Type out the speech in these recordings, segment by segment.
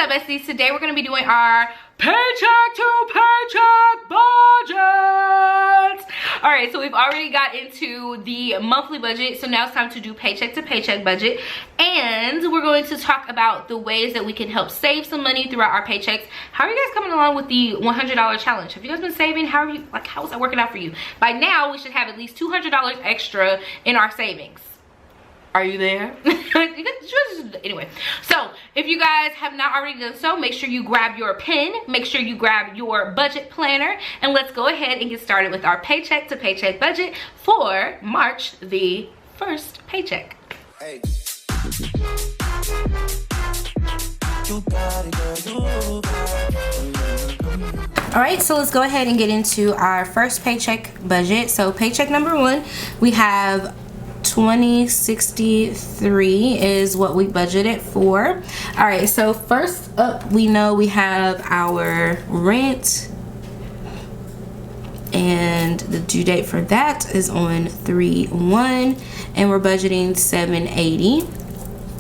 up, besties? Today we're going to be doing our paycheck to paycheck budget. All right, so we've already got into the monthly budget, so now it's time to do paycheck to paycheck budget. And we're going to talk about the ways that we can help save some money throughout our paychecks. How are you guys coming along with the $100 challenge? Have you guys been saving? How is that working out for you? By now, we should have at least $200 extra in our savings. Are you there? Anyway, so if you guys have not already done so, make sure you grab your pen, make sure you grab your budget planner, and let's go ahead and get started with our paycheck to paycheck budget for March the 1st paycheck. Hey. All right, so let's go ahead and get into our first paycheck budget. So paycheck number 1, we have $20.63 is what we budgeted for. All right, so first up, we know we have our rent, and the due date for that is on 3/1, and we're budgeting $780.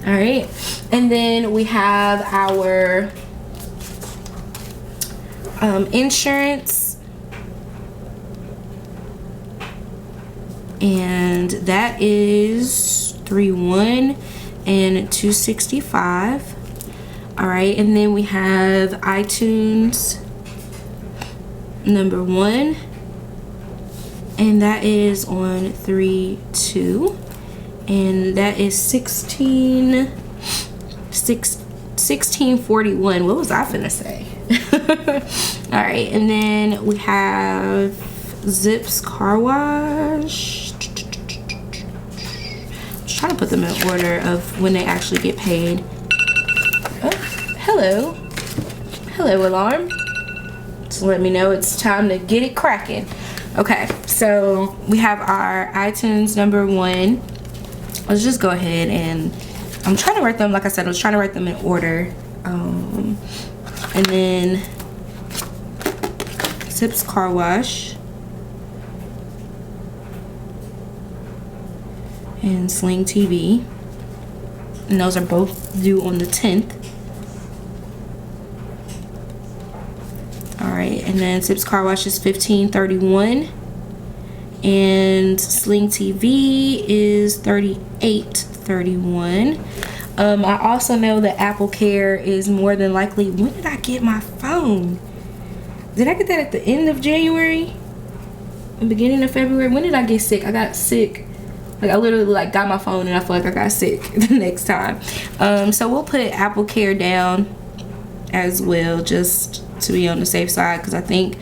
All right, and then we have our insurance, and that is 3/1 and $265. All right, and then we have iTunes number 1, and that is on 3/2, and that is $1641. What was I finna say? All right, and then we have Zips Car Wash. Just trying to put them in order of when they actually get paid. Oh, hello alarm. Just let me know it's time to get it cracking. Okay, so we have our iTunes number 1. Let's just go ahead and I'm trying to write them, like I said, I was trying to write them in order. And then Zips Car Wash and Sling TV, and those are both due on the 10th. All right, and then Zips Car Wash is $15.31, and Sling TV is $38.31. I also know that Apple Care is more than likely. When did I get my phone? Did I get that at the end of January? The beginning of February? When did I get sick? I got sick. Like, I literally got my phone and I feel like I got sick the next time. So we'll put Apple Care down as well, just to be on the safe side, because I think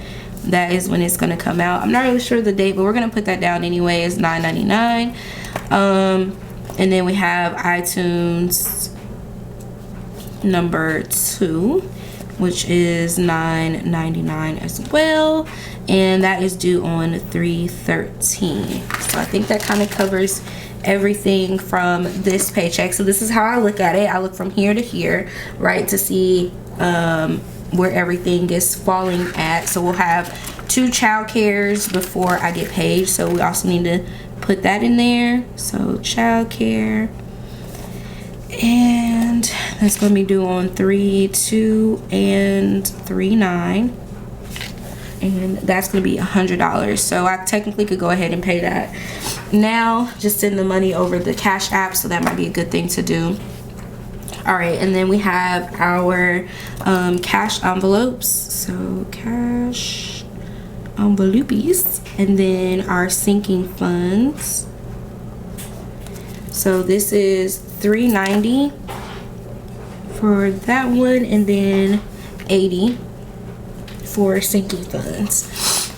that is when it's going to come out. I'm not really sure the date, but we're going to put that down anyway. It's $9.99. And then we have iTunes number 2, which is $9.99 as well, and that is due on 3/13. So I think that kind of covers everything from this paycheck. So this is how I look at it. I look from here to here, right, to see where everything is falling at. So we'll have 2 child cares before I get paid, so we also need to put that in there. So child care, and that's going to be due on 3/2 and 3/9, and that's going to be $100. So I technically could go ahead and pay that now, just send the money over the Cash App, so that might be a good thing to do. All right, and then we have our cash envelopes, so cash envelopes, and then our sinking funds. So this is $390 for that one, and then $80 for sinking funds.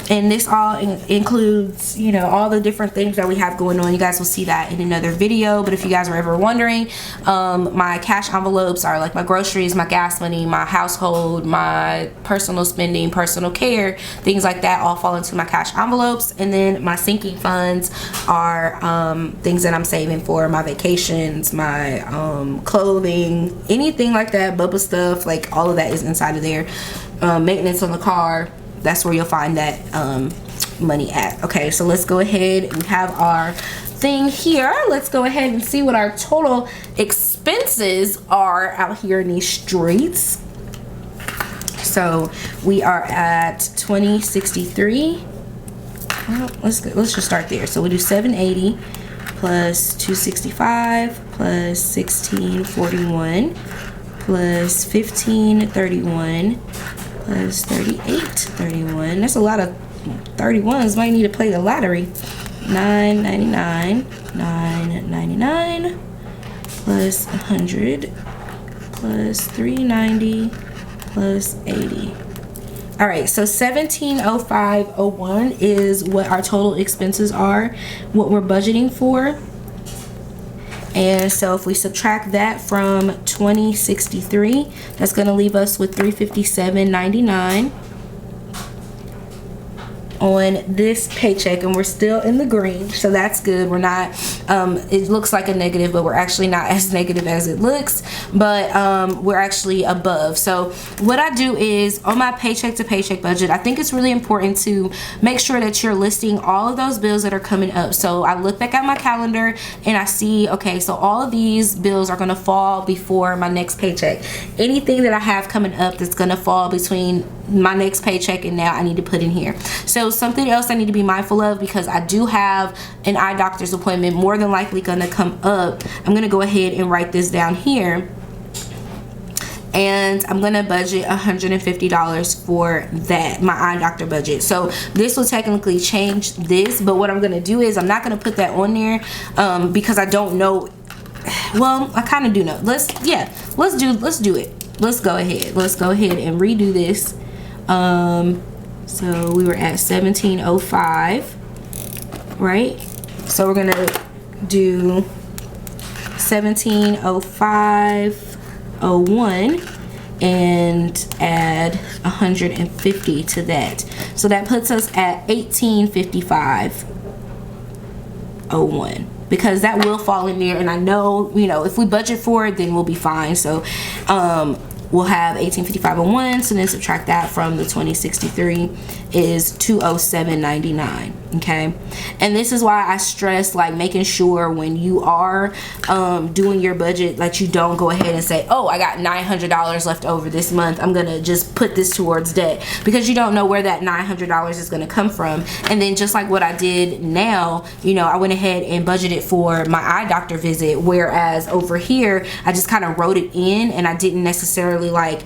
And this all includes, you know, all the different things that we have going on. You guys will see that in another video. But if you guys are ever wondering, my cash envelopes are like my groceries, my gas money, my household, my personal spending, personal care, things like that all fall into my cash envelopes. And then my sinking funds are things that I'm saving for my vacations, my clothing, anything like that, bubble stuff, like all of that is inside of there. Maintenance on the car, that's where you'll find that money at. Okay, so let's go ahead. We have our thing here. Let's go ahead and see what our total expenses are out here in these streets. So we are at 2063. Well, let's just start there. So we do 780 plus 265 plus 1641 plus 1531 plus 3831. That's a lot of 31s. Might need to play the lottery. 999, 999 plus 100 plus 390 plus 80. All right, so 1705.01 is what our total expenses are, what we're budgeting for. And so if we subtract that from 2063, that's going to leave us with 357.99 on this paycheck, and we're still in the green, so that's good. We're not it looks like a negative, but we're actually not as negative as it looks, but we're actually above. So what I do is on my paycheck to paycheck budget, I think it's really important to make sure that you're listing all of those bills that are coming up. So I look back at my calendar and I see, okay, so all of these bills are going to fall before my next paycheck. Anything that I have coming up that's going to fall between my next paycheck and now, I need to put in here. So something else I need to be mindful of, because I do have an eye doctor's appointment more than likely gonna come up, I'm gonna go ahead and write this down here, and I'm gonna budget $150 for that, my eye doctor budget. So this will technically change this, but what I'm gonna do is I'm not gonna put that on there because I don't know. Well, I kind of do know. Let's do it. Let's go ahead and redo this. So we were at 1705, right? So we're gonna do 1705.01 and add 150 to that. So that puts us at 1855.01, because that will fall in there, and I know, you know, if we budget for it, then we'll be fine. So we'll have 1855.01, so then subtract that from the 2063 is 207.99. okay? And this is why I stress like making sure when you are doing your budget that you don't go ahead and say, oh, I got $900 left over this month, I'm gonna just put this towards debt, because you don't know where that $900 is gonna come from. And then just like what I did now, you know, I went ahead and budgeted for my eye doctor visit, whereas over here I just kind of wrote it in and I didn't necessarily like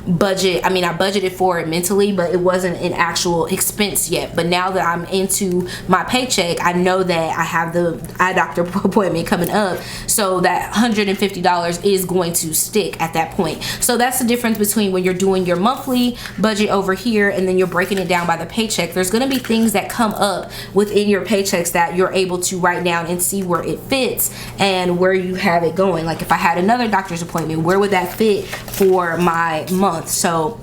budget. I mean, I budgeted for it mentally, but it wasn't an actual expense yet. But now that I'm into my paycheck, I know that I have the eye doctor appointment coming up, so that $150 is going to stick at that point. So that's the difference between when you're doing your monthly budget over here and then you're breaking it down by the paycheck. There's going to be things that come up within your paychecks that you're able to write down and see where it fits and where you have it going. Like if I had another doctor's appointment, where would that fit for my month? So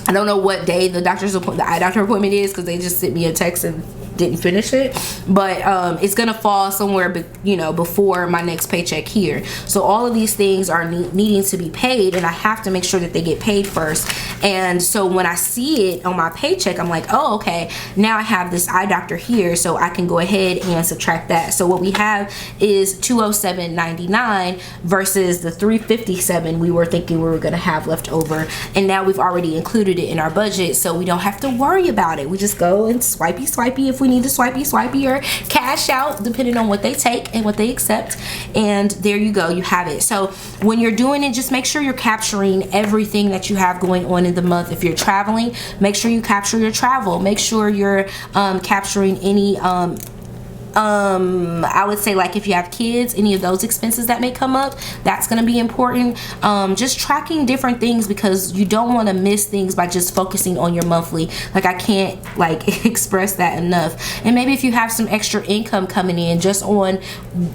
I don't know what day the eye doctor appointment is, because they just sent me a text and didn't finish it, but it's gonna fall somewhere, you know, before my next paycheck here. So all of these things are needing to be paid, and I have to make sure that they get paid first. And so when I see it on my paycheck, I'm like, oh, okay, now I have this eye doctor here, so I can go ahead and subtract that. So what we have is $207.99 versus the $357 we were thinking we were gonna have left over, and now we've already included it in our budget, so we don't have to worry about it. We just go and swipey if we need to swipey or cash out, depending on what they take and what they accept, and there you go, you have it. So when you're doing it, just make sure you're capturing everything that you have going on in the month. If you're traveling, make sure you capture your travel. Make sure you're capturing any I would say, like if you have kids, any of those expenses that may come up, that's going to be important. Just tracking different things, because you don't want to miss things by just focusing on your monthly. Like I can't like express that enough. And maybe if you have some extra income coming in just on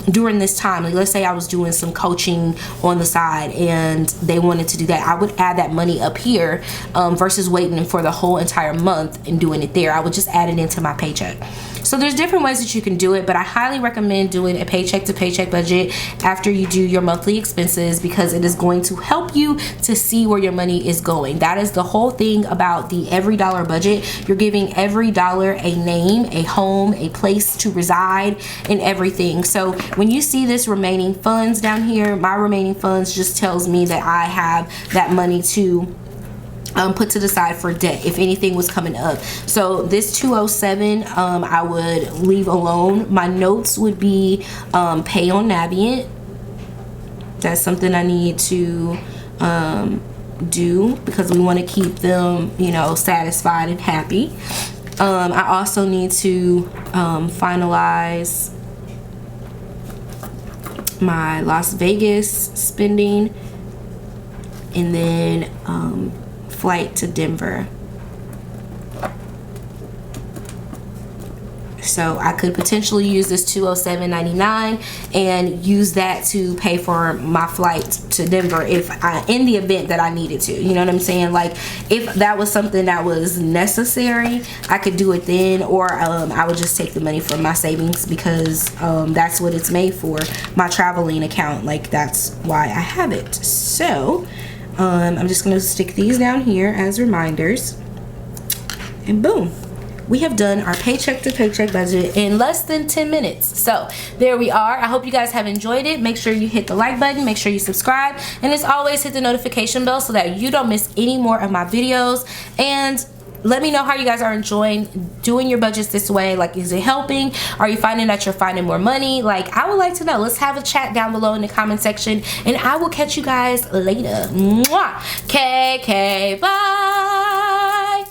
during this time, like let's say I was doing some coaching on the side and they wanted to do that, I would add that money up here versus waiting for the whole entire month and doing it there. I would just add it into my paycheck. So there's different ways that you can do it, but I highly recommend doing a paycheck to paycheck budget after you do your monthly expenses, because it is going to help you to see where your money is going. That is the whole thing about the every dollar budget. You're giving every dollar a name, a home, a place to reside, and everything. So when you see this remaining funds down here, my remaining funds just tells me that I have that money to put to the side for debt if anything was coming up. So this 207 I would leave alone. My notes would be pay on Navient. That's something I need to do because we want to keep them, you know, satisfied and happy. I also need to finalize my Las Vegas spending, and then flight to Denver. So I could potentially use this $207.99 and use that to pay for my flight to Denver in the event that I needed to. You know what I'm saying? Like, if that was something that was necessary, I could do it then, or I would just take the money from my savings because that's what it's made for, my traveling account. Like, that's why I have it. So I'm just going to stick these down here as reminders, and boom. We have done our paycheck to paycheck budget in less than 10 minutes. So there we are. I hope you guys have enjoyed it. Make sure you hit the like button. Make sure you subscribe. And as always, hit the notification bell so that you don't miss any more of my videos. And let me know how you guys are enjoying doing your budgets this way. Like, is it helping? Are you finding that you're finding more money? Like, I would like to know. Let's have a chat down below in the comment section. And I will catch you guys later. Mwah! KK, bye!